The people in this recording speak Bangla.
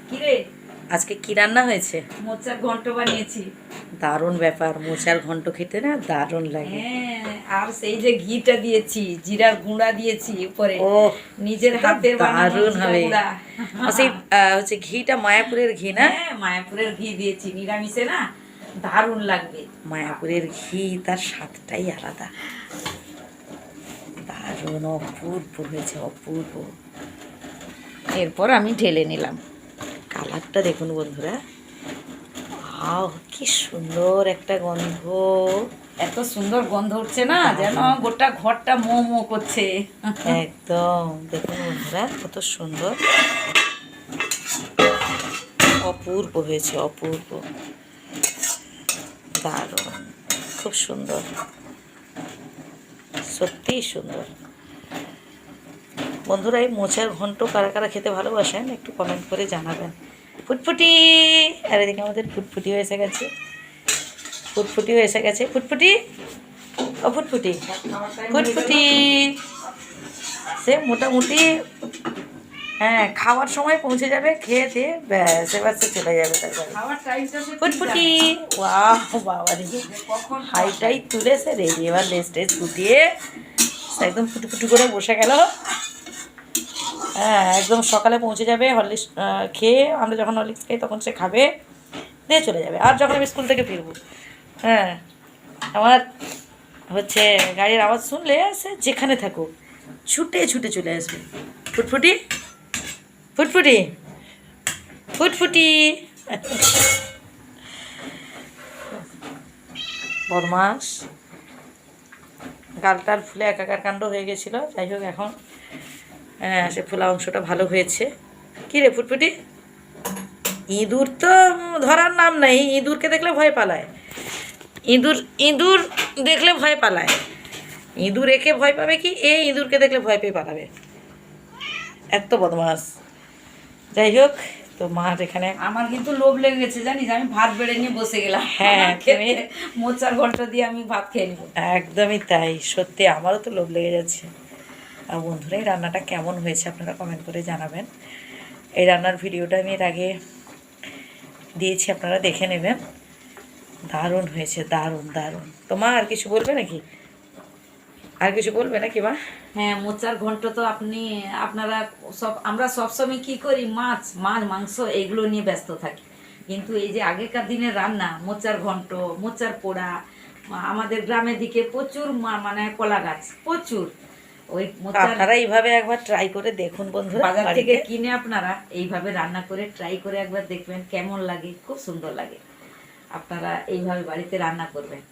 কি রে, আজকে কি রান্না হয়েছে? মোচার ঘন্ট বানিয়েছি। দারুণ ব্যাপার, মোচার ঘন্ট খেতে না দারুণ লাগে। হ্যাঁ, আর সেই যে ঘিটা দিয়েছি, জিরার গুঁড়া দিয়েছি উপরে, ও, নিজের সেটা হাতের বানানো দারুণ জিরা হবে। গুঁড়া। সেই হচ্ছে ঘিটা মায়াপুরের ঘি না? হ্যাঁ, মায়াপুরের ঘি দিয়েছি, নিরামিষে না দারুণ লাগবে। মায়াপুরের ঘি, তার স্বাদটাই আলাদা। দারুণ অপূর্ব হয়েছে, অপূর্ব। এরপর আমি ঢেলে নিলাম। কালারটা দেখুন বন্ধুরা, আহ কি সুন্দর একটা গন্ধ। এত সুন্দর গন্ধ উঠছে না, যেন গোটা ঘরটা মো মো করছে। একদম দেখুন বন্ধুরা, কত সুন্দর, অপূর্ব হয়েছে, অপূর্ব, দারুণ, খুব সুন্দর, সত্যিই সুন্দর। বন্ধুরা, এই মোচার ঘন্ট কারা কারা খেতে ভালোবাসেন একটু কমেন্ট করে জানাবেন। ফুটফুটি, আর এদিকে আমাদের ফুটফুটিও এসে গেছে, ফুটফুটিও এসে গেছে। ফুটফুটি, ও ফুটফুটি, ফুটফুটি, সে মোটামুটি হ্যাঁ খাওয়ার সময় পৌঁছে যাবে, খেয়ে দিয়ে ব্যাস এবার সে চলে যাবে। তারপরে ফুটফুটি, ওয়াহ বাবা রে, হাইটাই তুলে সে রেডি, এবার লেস টেস গুটিয়ে একদম ফুটুফুটু করে বসে গেল। হ্যাঁ, একদম সকালে পৌঁছে যাবে। হরলিক্স খেয়ে, আমরা যখন হরলিক্স খাই তখন সে খাবে, দিয়ে চলে যাবে। আর যখন আমি স্কুল থেকে ফিরবো, হ্যাঁ, আমার হচ্ছে গাড়ির আওয়াজ শুনলে সে যেখানে থাকুক ছুটে ছুটে চলে আসবে। ফুটফুটি, ফুটফুটি, ফুটফুটি, বদমাস, গালটার ফুলে একাকার কাণ্ড হয়ে গেছিলো। যাই হোক, এখন সে ফোলা অংশটা ভালো হয়েছে। কী রে ফুটফুটি, ইঁদুর তো ধরার নাম নেই, ইঁদুরকে দেখলে ভয় পালায়। ইঁদুর ইঁদুর দেখলে ভয় পালায়। ইঁদুর একে ভয় পাবে কি, এ ইঁদুরকে দেখলে ভয় পেয়ে পালাবে, এত বদমাস। যাই হোক, তো মার এখানে আমার কিন্তু লোভ লেগে গেছে জানিস, আমি ভাত বেড়ে নিয়ে বসে গেলাম। হ্যাঁ, খেতে মোচার ঘন্ট দিয়ে আমি ভাত খেয়ে নিব। একদমই তাই, সত্যি আমারও তো লোভ লেগে যাচ্ছে। আর বন্ধুরা, এই রান্নাটা কেমন হয়েছে আপনারা কমেন্ট করে জানাবেন। এই রান্নার ভিডিওটা আমি এর আগে দিয়েছি, আপনারা দেখে নেবেন। দারুণ হয়েছে, দারুণ দারুণ। তো মা আর কিছু বলবে নাকি? আর কিছু বলবে নাকি মা? হ্যাঁ, মোচার ঘন্ট তো আপনারা আমরা সবসময় কি করি, মাছ মাছ মাংস এগুলো নিয়ে ব্যস্ত থাকি, কিন্তু এই যে আগেকার দিনের রান্না, মোচার ঘন্ট, মোচার পোড়া, আমাদের গ্রামের দিকে প্রচুর মানে কলা গাছ প্রচুর। ওই মোচার আপনারা এইভাবে একবার ট্রাই করে দেখুন বন্ধুরা, বাজার থেকে বাড়িতে। কিনে আপনারা এইভাবে রান্না করে ট্রাই করে একবার দেখবেন কেমন লাগে, খুব সুন্দর লাগে। আপনারা এইভাবে বাড়িতে রান্না করবেন।